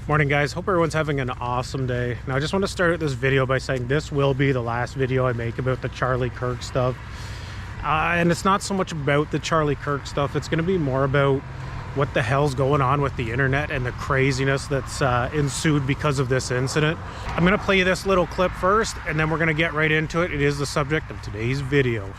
Morning guys, hope everyone's having an awesome day. Now I just want to start this video by saying this will be the last video I make about the Charlie Kirk stuff. And it's not so much about the Charlie Kirk stuff, it's going to be more about what the hell's going on with the internet and the craziness that's ensued because of this incident. I'm going to play you this little clip first and then we're going to get right into it. It is the subject of today's video.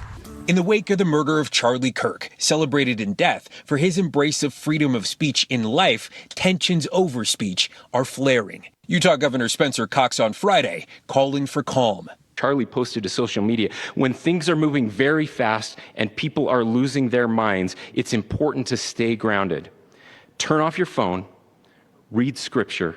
In the wake of the murder of Charlie Kirk, celebrated in death for his embrace of freedom of speech in life, tensions over speech are flaring. Utah Governor Spencer Cox on Friday calling for calm. Charlie posted to social media, when things are moving very fast and people are losing their minds, it's important to stay grounded. Turn off your phone, read scripture,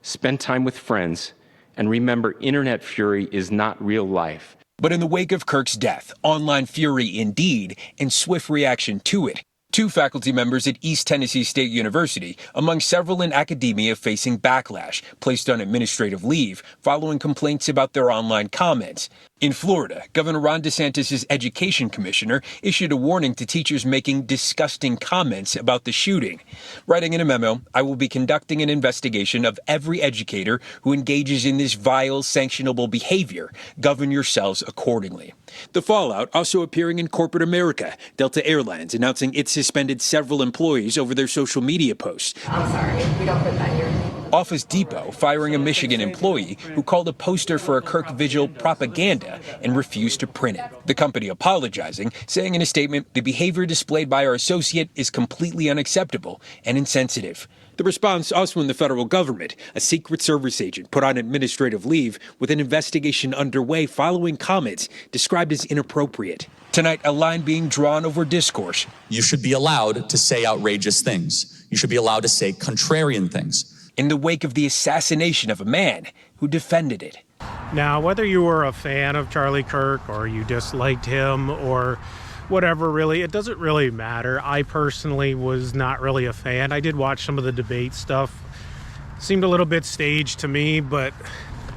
spend time with friends, and remember internet fury is not real life. But in the wake of Kirk's death, online fury indeed, and swift reaction to it. Two faculty members at East Tennessee State University, among several in academia facing backlash, placed on administrative leave following complaints about their online comments. In Florida, Governor Ron DeSantis' education commissioner issued a warning to teachers making disgusting comments about the shooting. Writing in a memo, I will be conducting an investigation of every educator who engages in this vile, sanctionable behavior. Govern yourselves accordingly. The fallout also appearing in corporate America, Delta Airlines announcing it suspended several employees over their social media posts. I'm sorry, we don't put that here. Office Depot firing a Michigan employee who called a poster for a Kirk Vigil propaganda and refused to print it. The company apologizing, saying in a statement, the behavior displayed by our associate is completely unacceptable and insensitive. The response also in the federal government, a Secret Service agent put on administrative leave with an investigation underway following comments described as inappropriate. Tonight, a line being drawn over discourse. You should be allowed to say outrageous things. You should be allowed to say contrarian things. In the wake of the assassination of a man who defended it. Now, whether you were a fan of Charlie Kirk or you disliked him or whatever, really, it doesn't really matter. I personally was not really a fan. I did watch some of the debate stuff. Seemed a little bit staged to me, but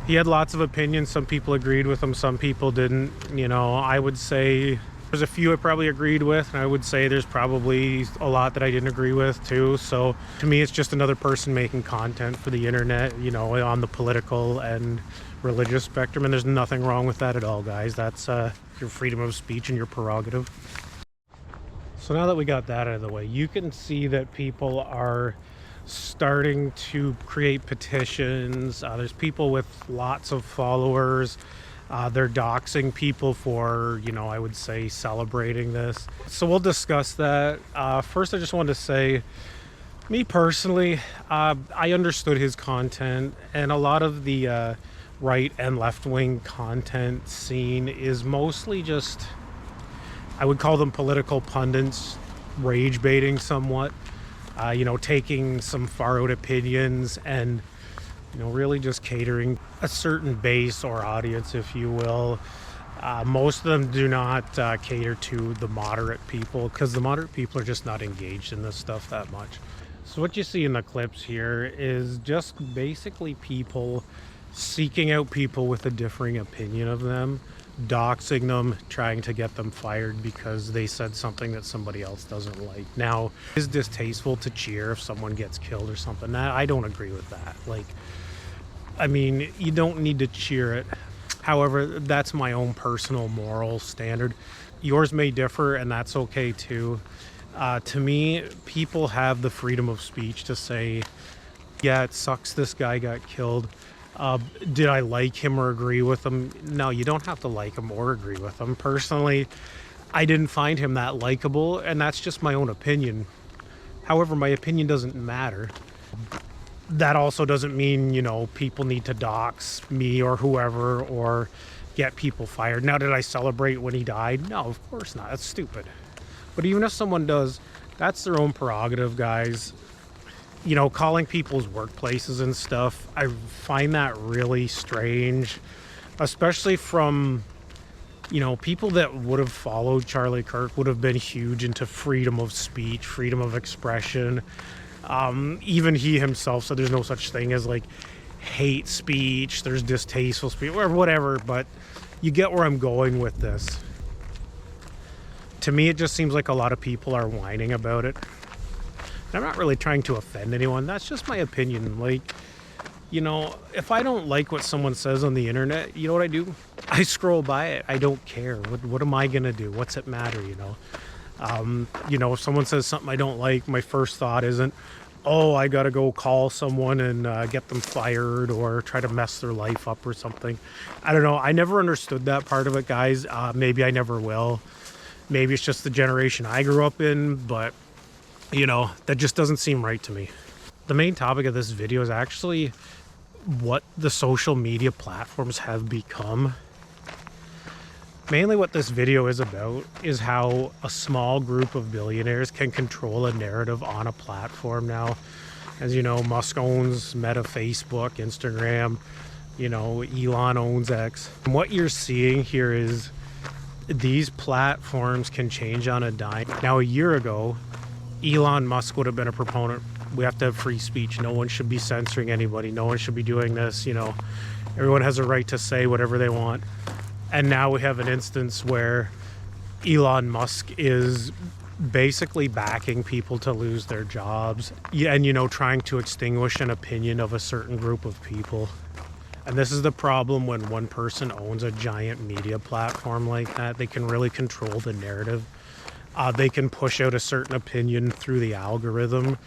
he had lots of opinions. Some people agreed with him, some people didn't. You know, I would say there's a few I probably agreed with, and I would say there's probably a lot that I didn't agree with too. So to me, it's just another person making content for the internet, you know, on the political and religious spectrum, and there's nothing wrong with that at all, guys. That's your freedom of speech and your prerogative. So now that we got that out of the way, you can see that people are starting to create petitions. There's people with lots of followers. They're doxing people for, you know, I would say celebrating this. So we'll discuss that. First, I just wanted to say, me personally, I understood his content, and a lot of the right and left-wing content scene is mostly just, I would call them political pundits, rage baiting somewhat, you know, taking some far-out opinions and, you know, really just catering a certain base or audience, if you will. Most of them do not cater to the moderate people, because the moderate people are just not engaged in this stuff that much. So what you see in the clips here is just basically people seeking out people with a differing opinion of them, doxing them, trying to get them fired because they said something that somebody else doesn't like. Now, it's distasteful to cheer if someone gets killed or something. I don't agree with that. Like, I mean, you don't need to cheer it. However, that's my own personal moral standard. Yours may differ, and that's okay too. To me, people have the freedom of speech to say, yeah, it sucks this guy got killed. Did I like him or agree with him? No, you don't have to like him or agree with him. Personally, I didn't find him that likable, and that's just my own opinion. However, my opinion doesn't matter. That also doesn't mean, you know, people need to dox me or whoever or get people fired. Now, did I celebrate when he died? No, of course not. That's stupid. But even if someone does, that's their own prerogative, guys. You know, calling people's workplaces and stuff, I find that really strange, especially from, you know, people that would have followed Charlie Kirk, would have been huge into freedom of speech, freedom of expression. Even he himself said there's no such thing as like hate speech, there's distasteful speech, or whatever, but you get where I'm going with this. To me, it just seems like a lot of people are whining about it. I'm not really trying to offend anyone. That's just my opinion. Like, You know, if I don't like what someone says on the internet, you know what I do? I scroll by it. I don't care. What am I going to do? What's it matter, you know? You know, if someone says something I don't like, my first thought isn't, oh, I got to go call someone and get them fired or try to mess their life up or something. I don't know. I never understood that part of it, guys. Maybe I never will. Maybe it's just the generation I grew up in, but, you know, that just doesn't seem right to me. The main topic of this video is actually what the social media platforms have become. Mainly what this video is about is how a small group of billionaires can control a narrative on a platform now. As you know, Musk owns Meta, Facebook, Instagram, you know, Elon owns X. And what you're seeing here is these platforms can change on a dime. Now, a year ago, Elon Musk would have been a proponent. We have to have free speech. No one should be censoring anybody. No one should be doing this, you know. Everyone has a right to say whatever they want. And now we have an instance where Elon Musk is basically backing people to lose their jobs and, you know, trying to extinguish an opinion of a certain group of people. And this is the problem when one person owns a giant media platform like that. They can really control the narrative. They can push out a certain opinion through the algorithm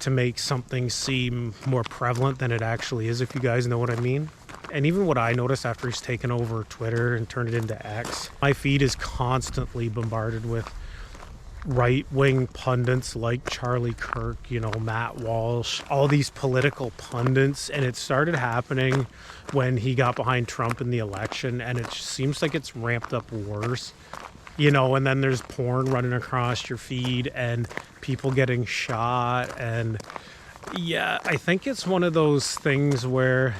to make something seem more prevalent than it actually is, if you guys know what I mean. And even what I noticed after he's taken over Twitter and turned it into X, my feed is constantly bombarded with right-wing pundits like Charlie Kirk, you know, Matt Walsh, all these political pundits. And it started happening when he got behind Trump in the election, and it seems like it's ramped up worse. You know, and then there's porn running across your feed and people getting shot. And yeah, I think it's one of those things where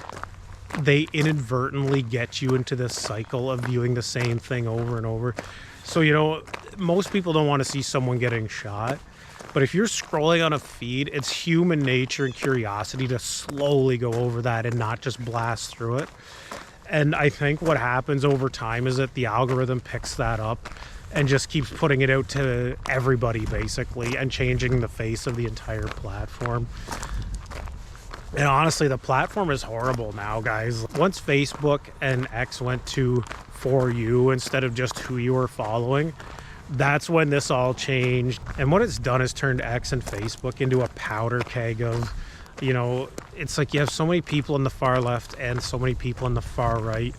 they inadvertently get you into this cycle of viewing the same thing over and over. So, you know, most people don't want to see someone getting shot. But if you're scrolling on a feed, it's human nature and curiosity to slowly go over that and not just blast through it. And I think what happens over time is that the algorithm picks that up and just keeps putting it out to everybody, basically, and changing the face of the entire platform. And honestly, the platform is horrible now, guys. Once Facebook and X went to For You instead of just who you were following, that's when this all changed. And what it's done is turned X and Facebook into a powder keg of, you know, it's like you have so many people on the far left and so many people on the far right,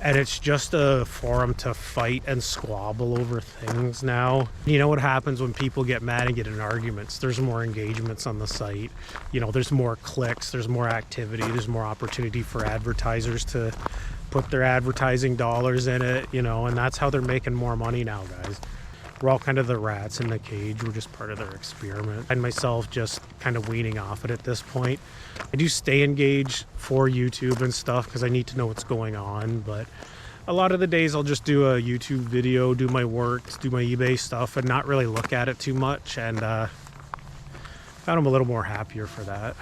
and it's just a forum to fight and squabble over things now. You know what happens when people get mad and get in arguments? There's more engagements on the site. You know, there's more clicks, there's more activity, there's more opportunity for advertisers to put their advertising dollars in it, you know, and that's how they're making more money now, guys. We're all kind of the rats in the cage. We're just part of their experiment. And myself just kind of weaning off it at this point. I do stay engaged for YouTube and stuff because I need to know what's going on. But a lot of the days I'll just do a YouTube video, do my work, do my eBay stuff, and not really look at it too much. And found I'm a little more happier for that.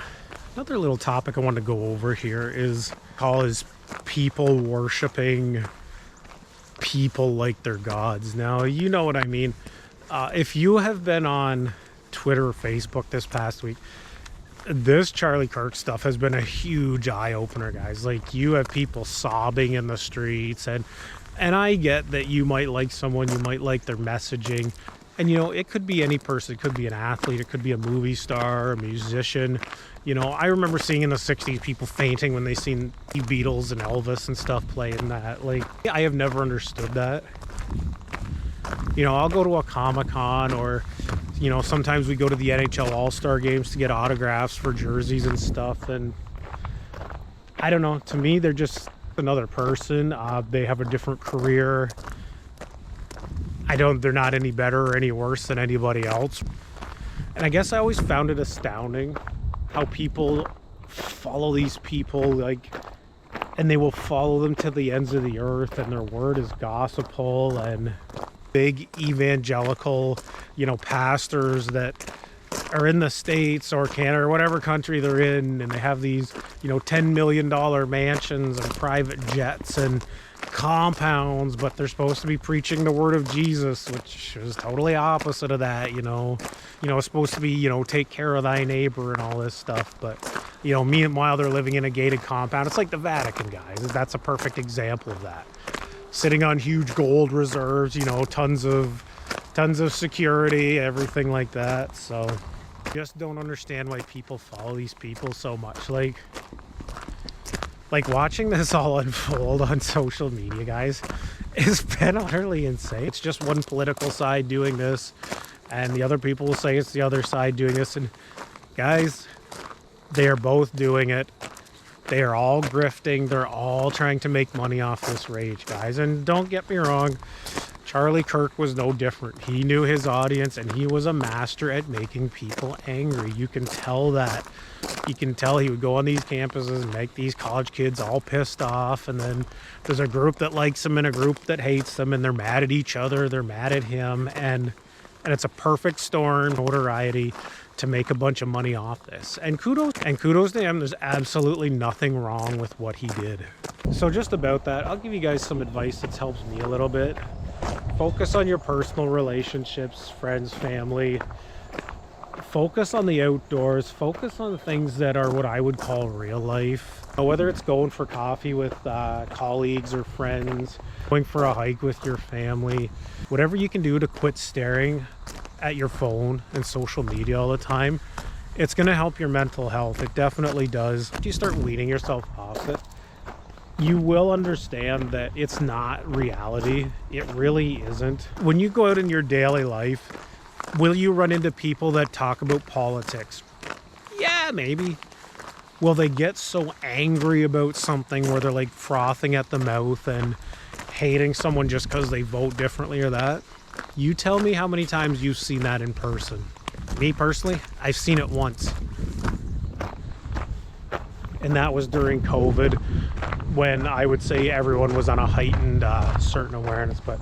Another little topic I want to go over here is people worshiping people like they're gods. Now, you know what I mean. If you have been on Twitter or Facebook this past week, this Charlie Kirk stuff has been a huge eye-opener, guys. Like, you have people sobbing in the streets, and I get that you might like someone, you might like their messaging, and you know, it could be any person. It could be an athlete, it could be a movie star, a musician. You know, I remember seeing in the 60s people fainting when they seen the Beatles and Elvis and stuff playing that. Like, I have never understood that. You know, I'll go to a Comic-Con, or, you know, sometimes we go to the NHL All-Star games to get autographs for jerseys and stuff. And I don't know, to me, they're just another person. They have a different career. They're not any better or any worse than anybody else. And I guess I always found it astounding how people follow these people, like, and they will follow them to the ends of the earth, and their word is gospel. And big evangelical, you know, pastors that are in the States or Canada or whatever country they're in, and they have these, you know, $10 million mansions and private jets, and compounds, but they're supposed to be preaching the word of Jesus, which is totally opposite of that, you know. It's supposed to be, take care of thy neighbor and all this stuff. But, meanwhile, they're living in a gated compound. It's like the Vatican, guys. That's a perfect example of that. Sitting on huge gold reserves, tons of security, everything like that. So just don't understand why people follow these people so much. Like watching this all unfold on social media, guys, has been utterly insane. It's just one political side doing this, and the other people will say it's the other side doing this. And guys, they are both doing it. They are all grifting. They're all trying to make money off this rage, guys. And don't get me wrong, Charlie Kirk was no different. He knew his audience, and he was a master at making people angry. You can tell that. You can tell he would go on these campuses and make these college kids all pissed off, and then there's a group that likes him and a group that hates them, and they're mad at each other, they're mad at him, and it's a perfect storm of notoriety to make a bunch of money off this. And kudos to him. There's absolutely nothing wrong with what he did. So just about that, I'll give you guys some advice that's helps me a little bit. Focus on your personal relationships, friends, family. Focus on the outdoors. Focus on the things that are what I would call real life. Whether it's going for coffee with colleagues or friends, going for a hike with your family, whatever you can do to quit staring at your phone and social media all the time, it's going to help your mental health. It definitely does. If you start weaning yourself off it, you will understand that it's not reality. It really isn't. When you go out in your daily life, will you run into people that talk about politics? Yeah, maybe. Will they get so angry about something where they're like frothing at the mouth and hating someone just because they vote differently or that? You tell me how many times you've seen that in person. Me personally, I've seen it once. And that was during COVID, when I would say everyone was on a heightened certain awareness. But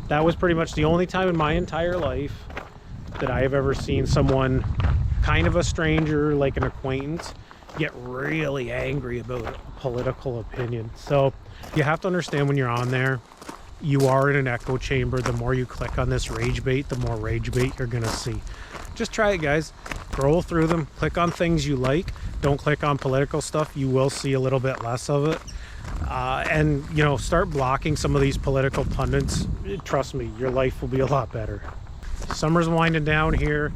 that was pretty much the only time in my entire life that I have ever seen someone, kind of a stranger, like an acquaintance, get really angry about a political opinion. So you have to understand, when you're on there, you are in an echo chamber. The more you click on this rage bait, the more rage bait you're gonna see. Just try it, guys. Scroll through them, click on things you like. Don't click on political stuff. You will see a little bit less of it. And start blocking some of these political pundits. Trust me, your life will be a lot better. Summer's winding down here.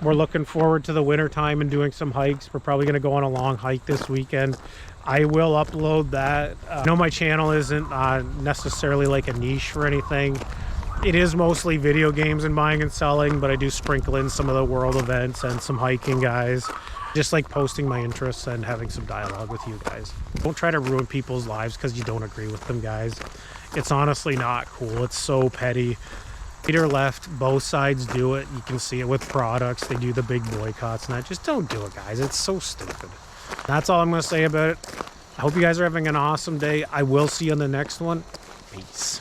We're looking forward to the winter time and doing some hikes. We're probably going to go on a long hike this weekend. I will upload that. I know my channel isn't necessarily like a niche or anything. It is mostly video games and buying and selling, but I do sprinkle in some of the world events and some hiking, guys. Just like posting my interests and having some dialogue with you guys. Don't try to ruin people's lives because you don't agree with them, guys. It's honestly not cool. It's so petty. Right or left, both sides do it. You can see it with products. They do the big boycotts and that. Just don't do it, guys. It's so stupid. That's all I'm going to say about it. I hope you guys are having an awesome day. I will see you on the next one. Peace.